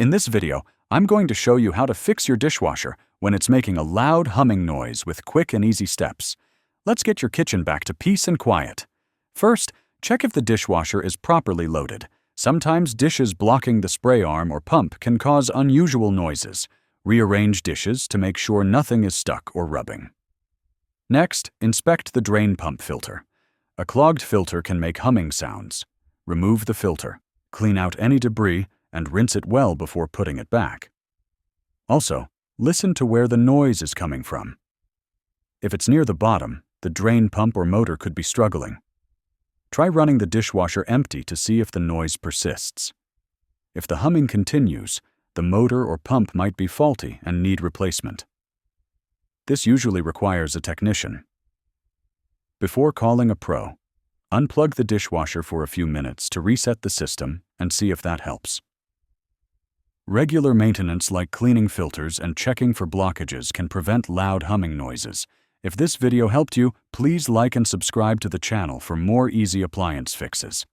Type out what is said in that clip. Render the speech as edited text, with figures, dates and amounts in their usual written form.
In this video, I'm going to show you how to fix your dishwasher when it's making a loud humming noise with quick and easy steps. Let's get your kitchen back to peace and quiet. First, check if the dishwasher is properly loaded. Sometimes dishes blocking the spray arm or pump can cause unusual noises. Rearrange dishes to make sure nothing is stuck or rubbing. Next, inspect the drain pump filter. A clogged filter can make humming sounds. Remove the filter, clean out any debris, and rinse it well before putting it back. Also, listen to where the noise is coming from. If it's near the bottom, the drain pump or motor could be struggling. Try running the dishwasher empty to see if the noise persists. If the humming continues, the motor or pump might be faulty and need replacement. This usually requires a technician. Before calling a pro, unplug the dishwasher for a few minutes to reset the system and see if that helps. Regular maintenance like cleaning filters and checking for blockages can prevent loud humming noises. If this video helped you, please like and subscribe to the channel for more easy appliance fixes.